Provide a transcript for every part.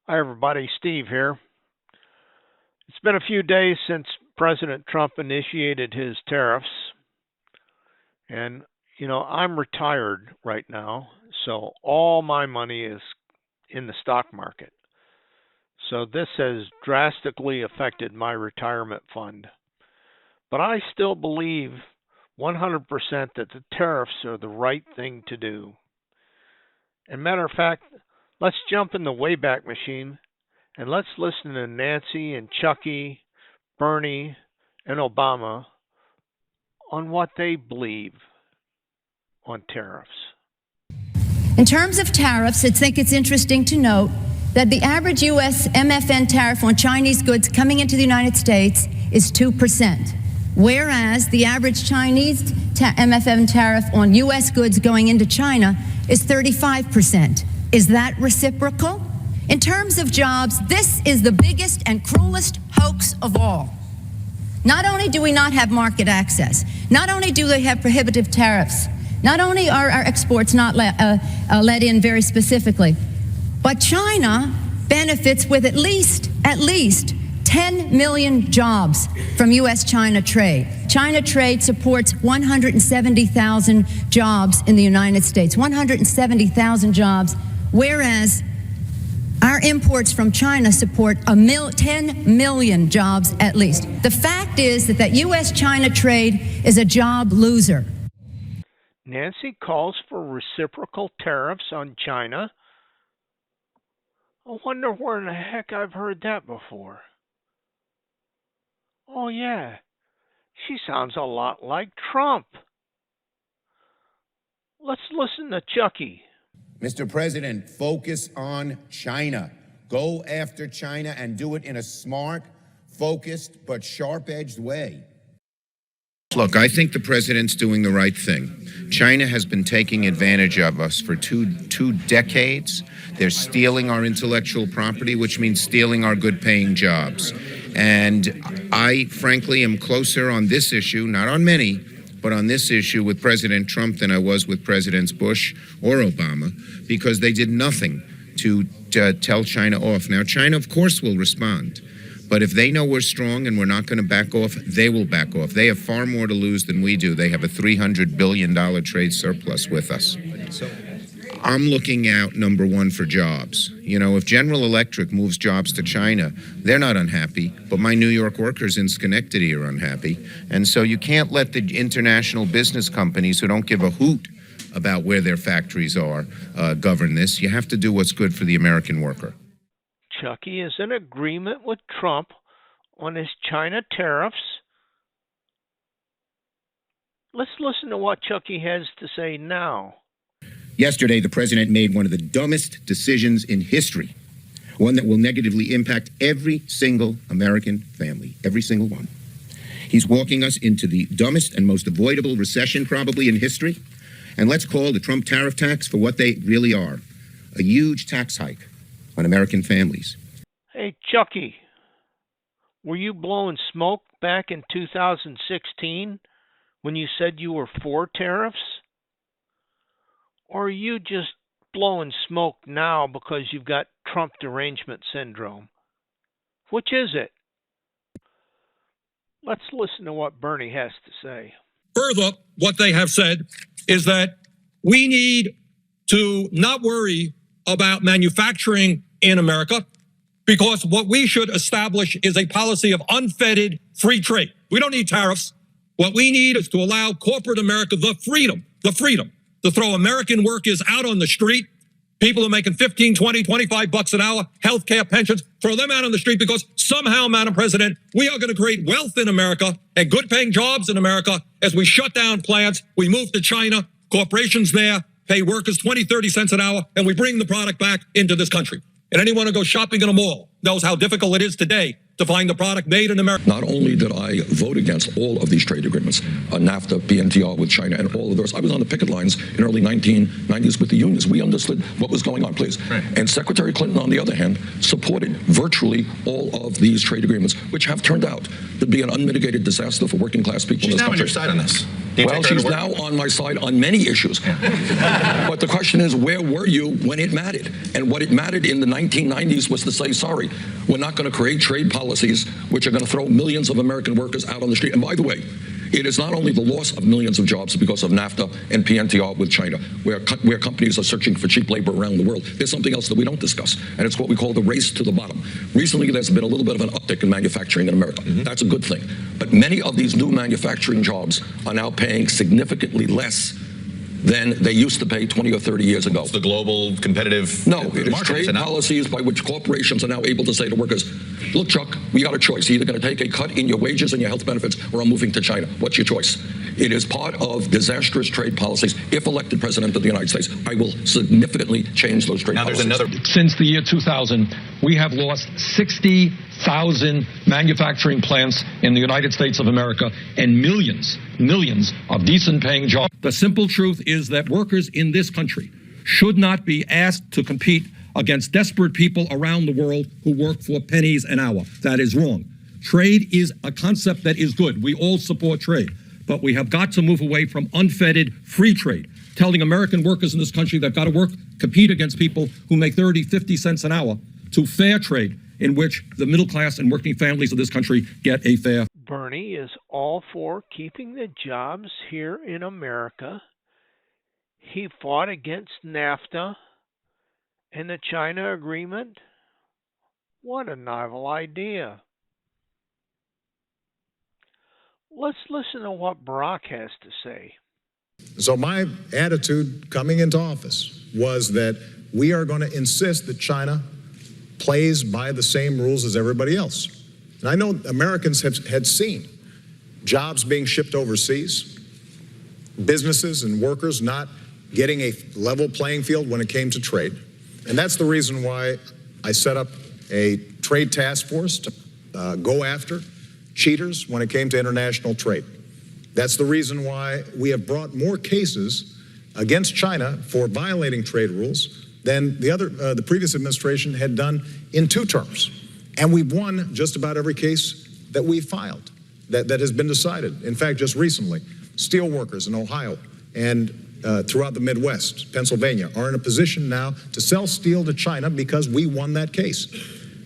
Hi, everybody. Steve here. It's been a few days since President Trump initiated his tariffs, and I'm retired right now, so all my money is in the stock market. So this has drastically affected my retirement fund. But I still believe 100% that the tariffs are the right thing to do. And matter of fact, let's jump in the Wayback Machine and let's listen to Nancy and Chucky, Bernie, and Obama on what they believe on tariffs. In terms of tariffs, I think it's interesting to note that the average U.S. MFN tariff on Chinese goods coming into the United States is 2%, whereas the average Chinese MFN tariff on U.S. goods going into China is 35%. Is that reciprocal? In terms of jobs, this is the biggest and cruelest hoax of all. Not only do we not have market access, not only do they have prohibitive tariffs, not only are our exports not let in very specifically, but China benefits with at least 10 million jobs from U.S.-China trade. China trade supports 170,000 jobs in the United States, 170,000 jobs, whereas our imports from China support 10 million jobs at least. The fact is that U.S.-China trade is a job loser. Nancy calls for reciprocal tariffs on China. I wonder where in the heck I've heard that before. Oh, yeah, she sounds a lot like Trump. Let's listen to Chucky. Mr. President, focus on China. Go after China and do it in a smart, focused, but sharp-edged way. Look, I think the president's doing the right thing. China has been taking advantage of us for two decades. They're stealing our intellectual property, which means stealing our good-paying jobs. And I, frankly, am closer on this issue, not on many, but on this issue with President Trump than I was with Presidents Bush or Obama, because they did nothing to tell China off. Now, China, of course, will respond. But if they know we're strong and we're not going to back off, they will back off. They have far more to lose than we do. They have a $300 billion trade surplus with us. I'm looking out, number one, for jobs. You know, if General Electric moves jobs to China, they're not unhappy, but my New York workers in Schenectady are unhappy. And so you can't let the international business companies who don't give a hoot about where their factories are govern this. You have to do what's good for the American worker. Chucky is in agreement with Trump on his China tariffs. Let's listen to what Chucky has to say now. Yesterday, the president made one of the dumbest decisions in history, one that will negatively impact every single American family, every single one. He's walking us into the dumbest and most avoidable recession probably in history. And let's call the Trump tariff tax for what they really are, a huge tax hike on American families. Hey, Chucky, were you blowing smoke back in 2016 when you said you were for tariffs? Or are you just blowing smoke now because you've got Trump derangement syndrome? Which is it? Let's listen to what Bernie has to say. Further, what they have said is that we need to not worry about manufacturing in America, because what we should establish is a policy of unfettered free trade. We don't need tariffs. What we need is to allow corporate America the freedom to throw American workers out on the street. People are making 15, 20, 25 bucks an hour, healthcare, pensions, throw them out on the street because somehow, Madam President, we are going to create wealth in America and good paying jobs in America as we shut down plants, we move to China, corporations there, pay workers 20, 30 cents an hour, and we bring the product back into this country. And anyone who goes shopping in a mall, knows how difficult it is today to find the product made in America. Not only did I vote against all of these trade agreements, NAFTA, PNTR with China, and all of those, I was on the picket lines in early 1990s with the unions. We understood what was going on, please. Right. And Secretary Clinton, on the other hand, supported virtually all of these trade agreements, which have turned out to be an unmitigated disaster for working class people in this country. She's now on your side on this. Well, she's now on my side on many issues. Yeah. But the question is, where were you when it mattered? And what it mattered in the 1990s was to say, sorry, we're not going to create trade policies which are going to throw millions of American workers out on the street. And by the way, it is not only the loss of millions of jobs because of NAFTA and PNTR with China, where companies are searching for cheap labor around the world. There's something else that we don't discuss, and it's what we call the race to the bottom. Recently, there's been a little bit of an uptick in manufacturing in America. Mm-hmm. That's a good thing. But many of these new manufacturing jobs are now paying significantly less than they used to pay 20 or 30 years ago. It's the global competitive No, it is trade policies by which corporations are now able to say to workers, look, Chuck, we got a choice. You're either going to take a cut in your wages and your health benefits, or I'm moving to China. What's your choice? It is part of disastrous trade policies. If elected president of the United States, I will significantly change those trade policies. Since the year 2000, we have lost 60,000 manufacturing plants in the United States of America and millions of decent paying jobs. The simple truth is that workers in this country should not be asked to compete against desperate people around the world who work for pennies an hour. That is wrong. Trade is a concept that is good. We all support trade. But we have got to move away from unfettered free trade, telling American workers in this country they've got to compete against people who make 30, 50 cents an hour, to fair trade, in which the middle class and working families of this country get a fair. Bernie is all for keeping the jobs here in America. He fought against NAFTA and the China agreement. What a novel idea. Let's listen to what Barack has to say. So my attitude coming into office was that we are going to insist that China plays by the same rules as everybody else. And I know Americans had seen jobs being shipped overseas, businesses and workers not getting a level playing field when it came to trade. And that's the reason why I set up a trade task force to go after cheaters when it came to international trade. That's the reason why we have brought more cases against China for violating trade rules than the previous administration had done in 2 terms. And we've won just about every case that we filed that has been decided. In fact, just recently, steel workers in Ohio and throughout the Midwest, Pennsylvania, are in a position now to sell steel to China because we won that case.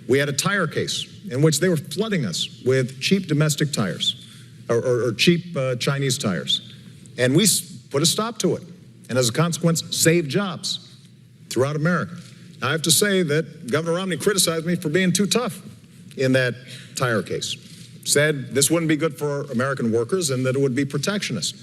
We had a tire case in which they were flooding us with cheap domestic tires or cheap Chinese tires. And we put a stop to it. And as a consequence, saved jobs throughout America. Now, I have to say that Governor Romney criticized me for being too tough in that tire case. Said this wouldn't be good for American workers and that it would be protectionist.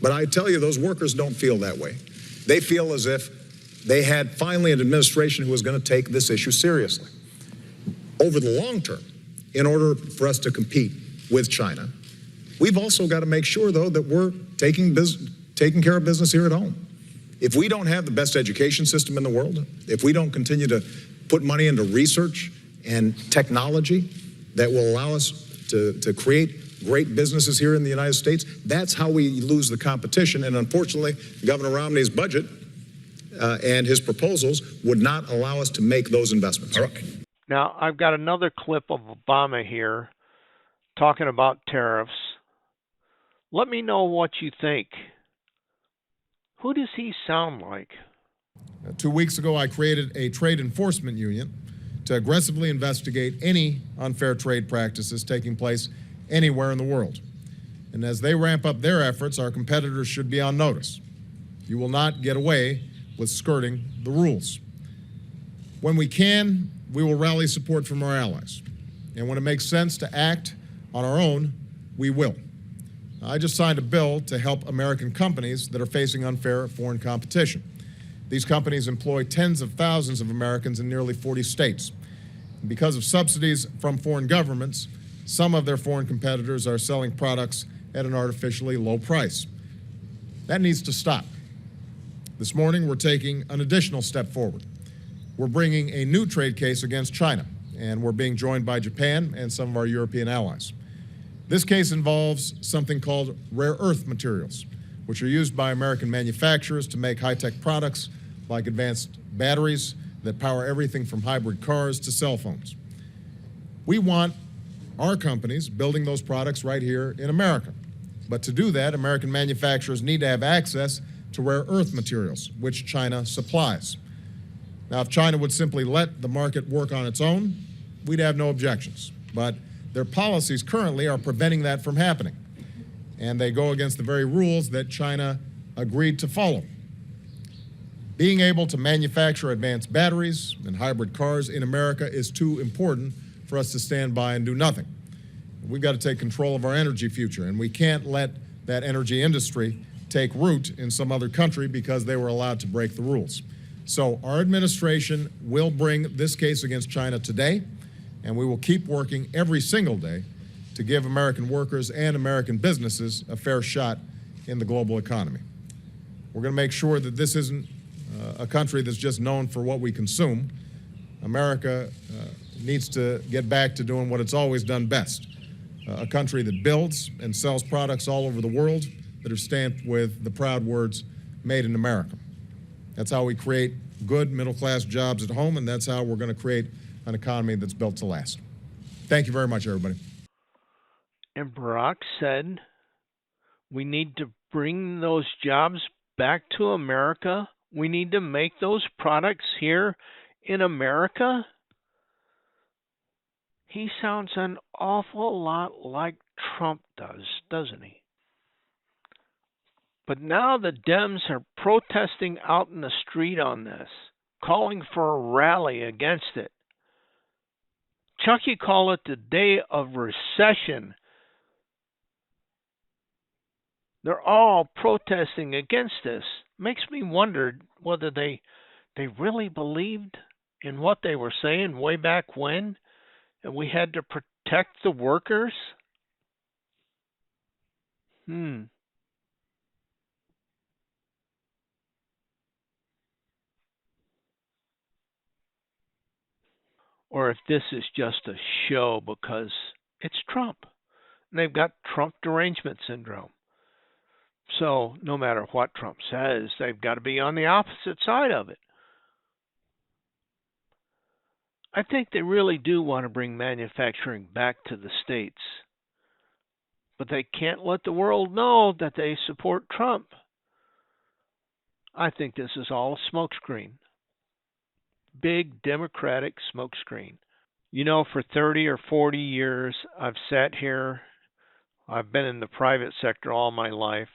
But I tell you, those workers don't feel that way. They feel as if they had finally an administration who was going to take this issue seriously. Over the long term, in order for us to compete with China, we've also got to make sure, though, that we're taking care of business here at home. If we don't have the best education system in the world, if we don't continue to put money into research and technology that will allow us to create great businesses here in the United States, that's how we lose the competition. And unfortunately, Governor Romney's budget and his proposals would not allow us to make those investments. All right. Now, I've got another clip of Obama here talking about tariffs. Let me know what you think. Who does he sound like? 2 weeks ago, I created a trade enforcement union to aggressively investigate any unfair trade practices taking place anywhere in the world. And as they ramp up their efforts, our competitors should be on notice. You will not get away with skirting the rules. When we can, we will rally support from our allies. And when it makes sense to act on our own, we will. I just signed a bill to help American companies that are facing unfair foreign competition. These companies employ tens of thousands of Americans in nearly 40 states. And because of subsidies from foreign governments, some of their foreign competitors are selling products at an artificially low price. That needs to stop. This morning, we're taking an additional step forward. We're bringing a new trade case against China, and we're being joined by Japan and some of our European allies. This case involves something called rare earth materials, which are used by American manufacturers to make high-tech products like advanced batteries that power everything from hybrid cars to cell phones. We want our companies building those products right here in America. But to do that, American manufacturers need to have access to rare earth materials, which China supplies. Now, if China would simply let the market work on its own, we'd have no objections. But their policies currently are preventing that from happening. And they go against the very rules that China agreed to follow. Being able to manufacture advanced batteries and hybrid cars in America is too important for us to stand by and do nothing. We've got to take control of our energy future, and we can't let that energy industry take root in some other country because they were allowed to break the rules. So our administration will bring this case against China today, and we will keep working every single day to give American workers and American businesses a fair shot in the global economy. We're going to make sure that this isn't a country that's just known for what we consume. America needs to get back to doing what it's always done best. A country that builds and sells products all over the world that are stamped with the proud words, made in America. That's how we create good middle-class jobs at home, and that's how we're going to create an economy that's built to last. Thank you very much, everybody. And Barack said we need to bring those jobs back to America. We need to make those products here in America. He sounds an awful lot like Trump does, doesn't he? But now the Dems are protesting out in the street on this, calling for a rally against it. Chuck, you call it the day of recession. They're all protesting against this. Makes me wonder whether they really believed in what they were saying way back when, and we had to protect the workers. Or if this is just a show because it's Trump. And they've got Trump derangement syndrome. So no matter what Trump says, they've got to be on the opposite side of it. I think they really do want to bring manufacturing back to the States. But they can't let the world know that they support Trump. I think this is all a smokescreen. Big Democratic smokescreen. You know, for 30 or 40 years, I've sat here. I've been in the private sector all my life,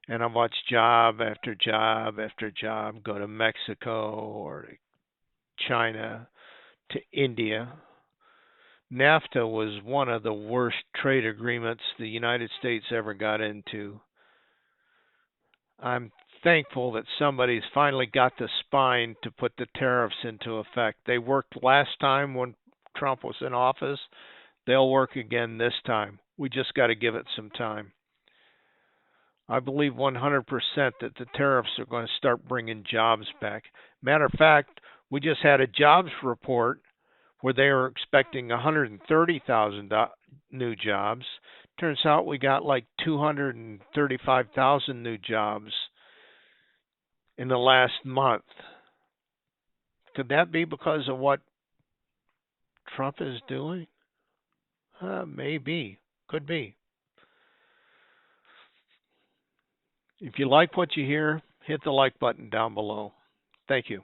and I've watched job after job after job go to Mexico or to China, to India. NAFTA was one of the worst trade agreements the United States ever got into. I'm thankful that somebody's finally got the spine to put the tariffs into effect. They worked last time when Trump was in office. They'll work again this time. We just got to give it some time. I believe 100% that the tariffs are going to start bringing jobs back. Matter of fact, we just had a jobs report where they were expecting 130,000 new jobs. Turns out we got like 235,000 new jobs in the last month. Could that be because of what Trump is doing? Maybe. Could be. If you like what you hear, hit the like button down below. Thank you.